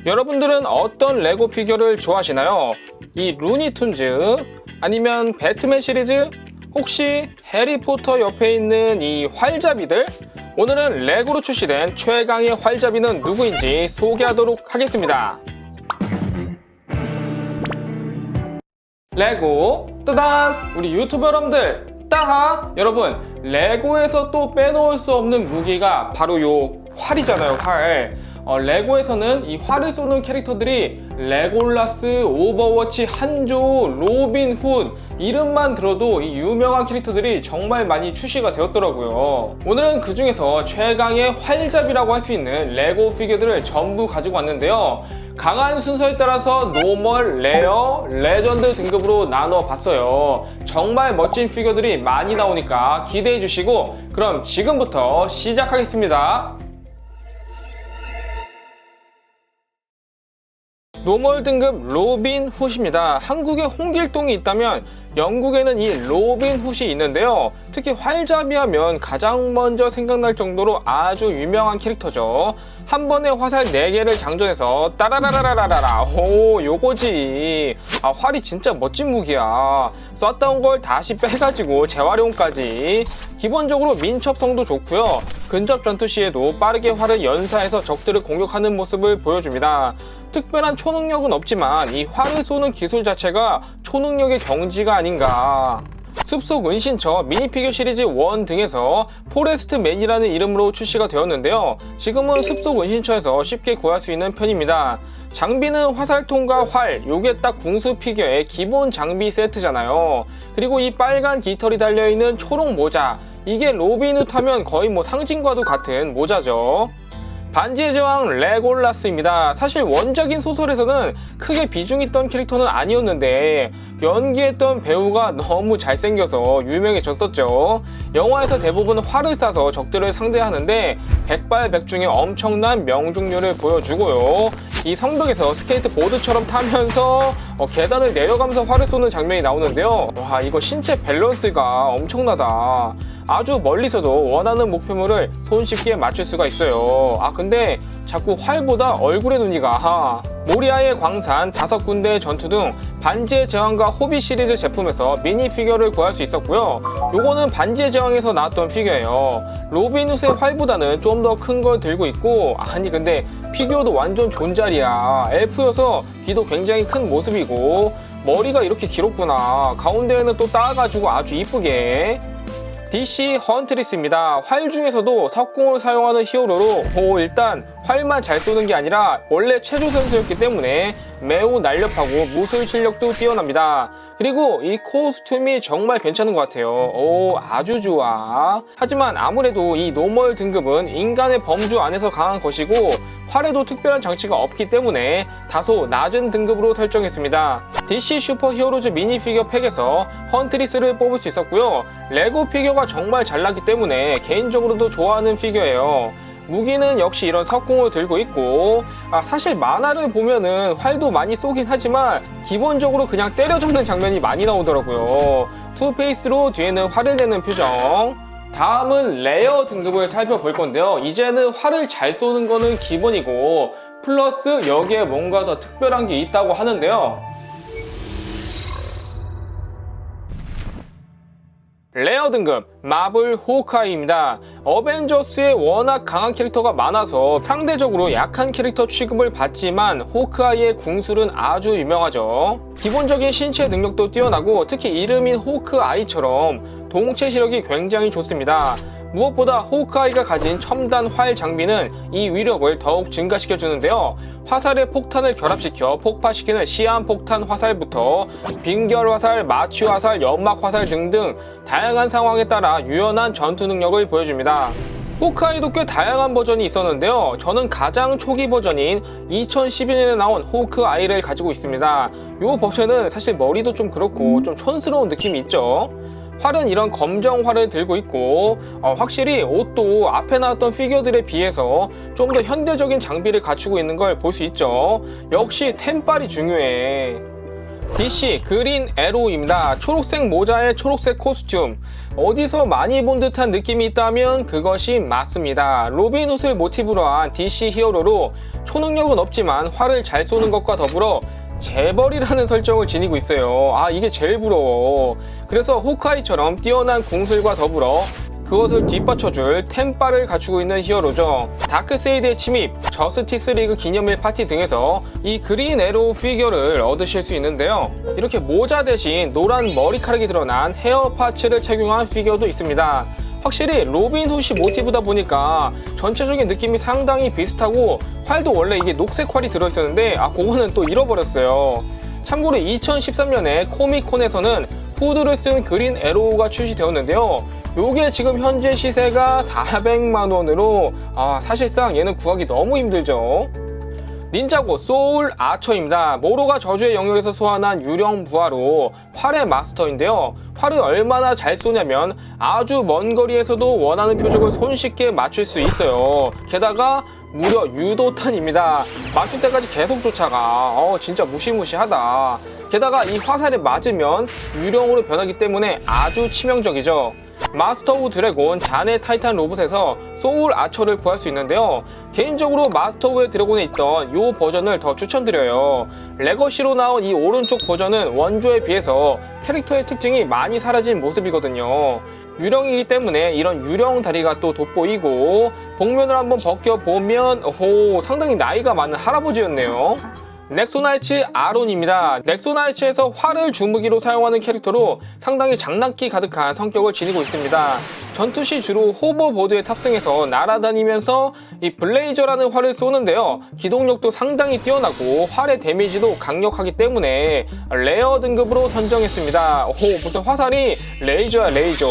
여러분들은 어떤 레고 피규어를 좋아하시나요? 이 루니툰즈? 아니면 배트맨 시리즈? 혹시 해리포터 옆에 있는 이 활잡이들? 오늘은 레고로 출시된 최강의 활잡이는 누구인지 소개하도록 하겠습니다. 레고 따단! 우리 유튜버 여러분들 따하! 여러분, 레고에서 또 빼놓을 수 없는 무기가 바로 요 활이잖아요. 활. 레고에서는 이 활을 쏘는 캐릭터들이 레골라스, 오버워치, 한조, 로빈 훗 이름만 들어도 이 유명한 캐릭터들이 정말 많이 출시가 되었더라고요. 오늘은 그 중에서 최강의 활잡이라고 할 수 있는 레고 피규어들을 전부 가지고 왔는데요. 강한 순서에 따라서 노멀, 레어, 레전드 등급으로 나눠 봤어요. 정말 멋진 피규어들이 많이 나오니까 기대해 주시고, 그럼 지금부터 시작하겠습니다. 노멀 등급 로빈 훗입니다. 한국에 홍길동이 있다면 영국에는 이 로빈 훗이 있는데요. 특히 활잡이 하면 가장 먼저 생각날 정도로 아주 유명한 캐릭터죠. 한 번에 화살 4개를 장전해서 따라라라라라라, 오 요거지. 활이 진짜 멋진 무기야. 쐈다 온 걸 다시 빼가지고 재활용까지. 기본적으로 민첩성도 좋고요. 근접 전투 시에도 빠르게 활을 연사해서 적들을 공격하는 모습을 보여줍니다. 특별한 초능력은 없지만 이 활을 쏘는 기술 자체가 초능력의 경지가 아닌가. 숲속 은신처 미니피규어 시리즈 1 등에서 포레스트맨이라는 이름으로 출시가 되었는데요. 지금은 숲속 은신처에서 쉽게 구할 수 있는 편입니다. 장비는 화살통과 활, 요게 딱 궁수 피규어의 기본 장비 세트잖아요. 그리고 이 빨간 깃털이 달려있는 초록 모자, 이게 로빈 훗 하면 거의 뭐 상징과도 같은 모자죠. 반지의 제왕 레골라스입니다. 사실 원작인 소설에서는 크게 비중 있던 캐릭터는 아니었는데 연기했던 배우가 너무 잘생겨서 유명해졌었죠. 영화에서 대부분 활을 쏴서 적들을 상대하는데 백발백중의 엄청난 명중률을 보여주고요. 이 성벽에서 스케이트보드처럼 타면서 계단을 내려가면서 활을 쏘는 장면이 나오는데요. 와, 이거 신체 밸런스가 엄청나다. 아주 멀리서도 원하는 목표물을 손쉽게 맞출 수가 있어요. 근데 자꾸 활보다 얼굴에 눈이 가. 모리아의 광산, 5군데의 전투 등 반지의 제왕과 호빗 시리즈 제품에서 미니 피규어를 구할 수 있었고요. 요거는 반지의 제왕에서 나왔던 피규어예요. 로빈 훗의 활보다는 좀 더 큰 걸 들고 있고, 아니 근데 피규어도 완전 존잘이야. 엘프여서 귀도 굉장히 큰 모습이고 머리가 이렇게 길었구나. 가운데에는 또 따가지고 아주 이쁘게. DC 헌트리스입니다. 활 중에서도 석궁을 사용하는 히어로로 일단 활만 잘 쏘는 게 아니라 원래 체조 선수였기 때문에 매우 날렵하고 무술 실력도 뛰어납니다. 그리고 이 코스튬이 정말 괜찮은 것 같아요. 아주 좋아. 하지만 아무래도 이 노멀 등급은 인간의 범주 안에서 강한 것이고 활에도 특별한 장치가 없기 때문에 다소 낮은 등급으로 설정했습니다. DC 슈퍼 히어로즈 미니 피규어 팩에서 헌트리스를 뽑을 수 있었고요. 레고 피규어가 정말 잘 나기 때문에 개인적으로도 좋아하는 피규어예요. 무기는 역시 이런 석궁을 들고 있고, 사실 만화를 보면은 활도 많이 쏘긴 하지만 기본적으로 그냥 때려 잡는 장면이 많이 나오더라고요. 투페이스로 뒤에는 활을 내는 표정. 다음은 레어 등급을 살펴볼 건데요. 이제는 활을 잘 쏘는 거는 기본이고 플러스 여기에 뭔가 더 특별한 게 있다고 하는데요. 레어 등급 마블 호크아이입니다. 어벤져스에 워낙 강한 캐릭터가 많아서 상대적으로 약한 캐릭터 취급을 받지만 호크아이의 궁술은 아주 유명하죠. 기본적인 신체 능력도 뛰어나고 특히 이름인 호크아이처럼 동체 시력이 굉장히 좋습니다. 무엇보다 호크아이가 가진 첨단 활 장비는 이 위력을 더욱 증가시켜주는데요. 화살에 폭탄을 결합시켜 폭파시키는 시한폭탄 화살부터 빙결 화살, 마취 화살, 연막 화살 등등 다양한 상황에 따라 유연한 전투 능력을 보여줍니다. 호크아이도 꽤 다양한 버전이 있었는데요. 저는 가장 초기 버전인 2012년에 나온 호크아이를 가지고 있습니다. 이 버전은 사실 머리도 좀 그렇고 좀 촌스러운 느낌이 있죠. 활은 이런 검정 활을 들고 있고 확실히 옷도 앞에 나왔던 피규어들에 비해서 좀 더 현대적인 장비를 갖추고 있는 걸 볼 수 있죠. 역시 템빨이 중요해. DC 그린 에로우입니다. 초록색 모자에 초록색 코스튬. 어디서 많이 본 듯한 느낌이 있다면 그것이 맞습니다. 로빈 훗을 모티브로 한 DC 히어로로 초능력은 없지만 활을 잘 쏘는 것과 더불어 재벌이라는 설정을 지니고 있어요. 아, 이게 제일 부러워. 그래서 호크아이처럼 뛰어난 궁술과 더불어 그것을 뒷받쳐줄 템빨을 갖추고 있는 히어로죠. 다크세이드의 침입, 저스티스 리그 기념일 파티 등에서 이 그린 에로우 피규어를 얻으실 수 있는데요. 이렇게 모자 대신 노란 머리카락이 드러난 헤어 파츠를 착용한 피규어도 있습니다. 확실히 로빈 훗이 모티브다 보니까 전체적인 느낌이 상당히 비슷하고 활도 원래 이게 녹색 활이 들어있었는데 그거는 또 잃어버렸어요. 참고로 2013년에 코미콘에서는 후드를 쓴 그린 에로우가 출시되었는데요. 요게 지금 현재 시세가 400만원으로 사실상 얘는 구하기 너무 힘들죠. 닌자고 소울 아처입니다. 모로가 저주의 영역에서 소환한 유령 부하로 활의 마스터인데요. 활을 얼마나 잘 쏘냐면 아주 먼 거리에서도 원하는 표적을 손쉽게 맞출 수 있어요. 게다가 무려 유도탄입니다. 맞출 때까지 계속 쫓아가. 진짜 무시무시하다. 게다가 이 화살에 맞으면 유령으로 변하기 때문에 아주 치명적이죠. 마스터 오브 드래곤 잔의 타이탄 로봇에서 소울 아처를 구할 수 있는데요. 개인적으로 마스터 오브 드래곤에 있던 이 버전을 더 추천드려요. 레거시로 나온 이 오른쪽 버전은 원조에 비해서 캐릭터의 특징이 많이 사라진 모습이거든요. 유령이기 때문에 이런 유령 다리가 또 돋보이고 복면을 한번 벗겨보면 상당히 나이가 많은 할아버지였네요. 넥소나이츠 아론입니다. 넥소나이츠에서 활을 주무기로 사용하는 캐릭터로 상당히 장난기 가득한 성격을 지니고 있습니다. 전투 시 주로 호버보드에 탑승해서 날아다니면서 이 블레이저라는 활을 쏘는데요. 기동력도 상당히 뛰어나고 활의 데미지도 강력하기 때문에 레어 등급으로 선정했습니다. 무슨 화살이 레이저야 레이저.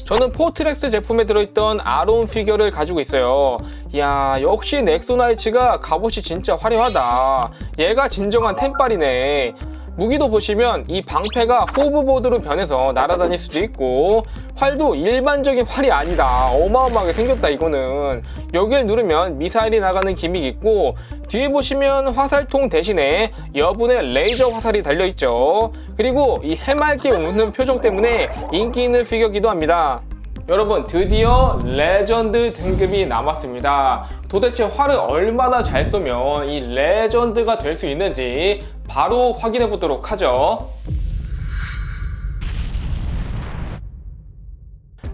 저는 포트렉스 제품에 들어있던 아론 피규어를 가지고 있어요. 이야, 역시 넥소나이츠가 갑옷이 진짜 화려하다. 얘가 진정한 템빨이네. 무기도 보시면 이 방패가 호버보드로 변해서 날아다닐 수도 있고 활도 일반적인 활이 아니다. 어마어마하게 생겼다 이거는. 여기를 누르면 미사일이 나가는 기믹이 있고 뒤에 보시면 화살통 대신에 여분의 레이저 화살이 달려있죠. 그리고 이 해맑게 웃는 표정 때문에 인기 있는 피규어기도 합니다. 여러분, 드디어 레전드 등급이 남았습니다. 도대체 활을 얼마나 잘 쏘면 이 레전드가 될 수 있는지 바로 확인해 보도록 하죠.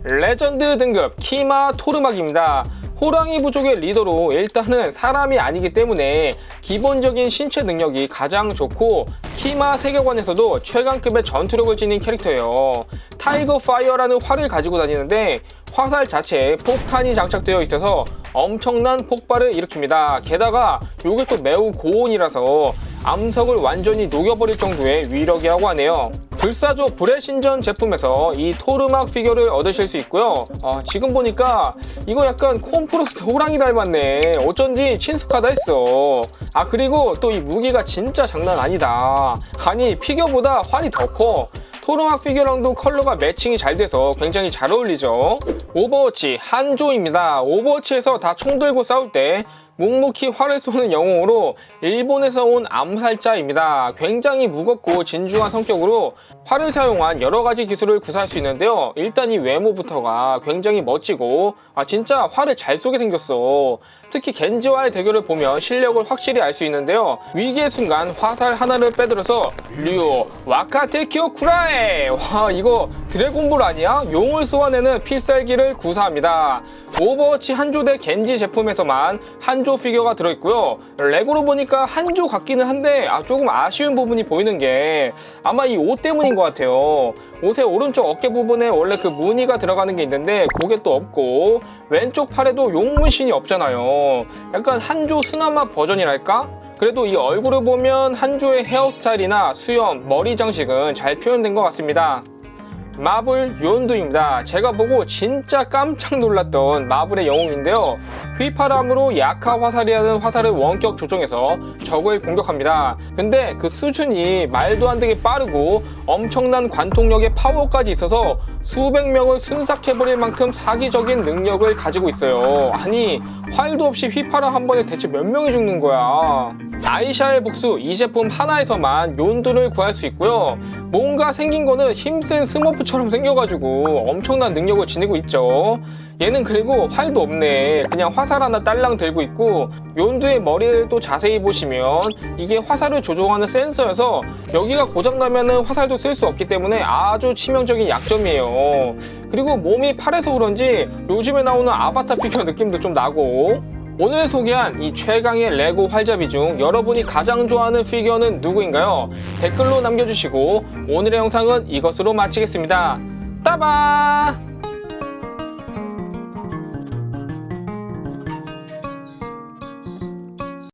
레전드 등급 키마 토르막입니다. 호랑이 부족의 리더로 일단은 사람이 아니기 때문에 기본적인 신체 능력이 가장 좋고 키마 세계관에서도 최강급의 전투력을 지닌 캐릭터예요. 타이거 파이어라는 활을 가지고 다니는데 화살 자체에 폭탄이 장착되어 있어서 엄청난 폭발을 일으킵니다. 게다가 이게 또 매우 고온이라서 암석을 완전히 녹여버릴 정도의 위력이라고 하네요. 불사조 불의 신전 제품에서 이 토르막 피규어를 얻으실 수 있고요. 지금 보니까 이거 약간 콤프로스트 호랑이 닮았네. 어쩐지 친숙하다 했어. 그리고 또 이 무기가 진짜 장난 아니다. 아니, 피규어보다 활이 더 커. 토르막 피규어랑도 컬러가 매칭이 잘 돼서 굉장히 잘 어울리죠. 오버워치 한조입니다. 오버워치에서 다 총 들고 싸울 때 묵묵히 활을 쏘는 영웅으로 일본에서 온 암살자입니다. 굉장히 무겁고 진중한 성격으로 활을 사용한 여러가지 기술을 구사할 수 있는데요. 일단 이 외모부터가 굉장히 멋지고 진짜 활을 잘 쏘게 생겼어. 특히 겐지와의 대결을 보면 실력을 확실히 알 수 있는데요. 위기의 순간 화살 하나를 빼들어서 류오 와카테키오 쿠라에! 와, 이거 드래곤볼 아니야? 용을 쏘아내는 필살기를 구사합니다. 오버워치 한조 대 겐지 제품에서만 한조 피규어가 들어있고요. 레고로 보니까 한조 같기는 한데 조금 아쉬운 부분이 보이는 게 아마 이 옷 때문인 것 같아요. 옷의 오른쪽 어깨 부분에 원래 그 무늬가 들어가는 게 있는데 그게 또 없고 왼쪽 팔에도 용문신이 없잖아요. 약간 한조 스나마 버전이랄까? 그래도 이 얼굴을 보면 한조의 헤어스타일이나 수염, 머리 장식은 잘 표현된 것 같습니다. 마블 욘두입니다. 제가 보고 진짜 깜짝 놀랐던 마블의 영웅인데요. 휘파람으로 약화 화살이라는 화살을 원격 조정해서 적을 공격합니다. 근데 그 수준이 말도 안 되게 빠르고 엄청난 관통력의 파워까지 있어서 수백 명을 순삭해버릴 만큼 사기적인 능력을 가지고 있어요. 아니, 활도 없이 휘파람 한 번에 대체 몇 명이 죽는 거야. 다이샤의 복수 이 제품 하나에서만 욘두를 구할 수 있고요. 뭔가 생긴 거는 힘센 스머프처럼 생겨가지고 엄청난 능력을 지니고 있죠. 얘는 그리고 활도 없네. 그냥 화살 하나 딸랑 들고 있고, 욘두의 머리를 또 자세히 보시면 이게 화살을 조종하는 센서여서 여기가 고장나면 화살도 쓸 수 없기 때문에 아주 치명적인 약점이에요. 그리고 몸이 파래서 그런지 요즘에 나오는 아바타 피규어 느낌도 좀 나고. 오늘 소개한 이 최강의 레고 활잡이 중 여러분이 가장 좋아하는 피규어는 누구인가요? 댓글로 남겨주시고 오늘의 영상은 이것으로 마치겠습니다. 따바!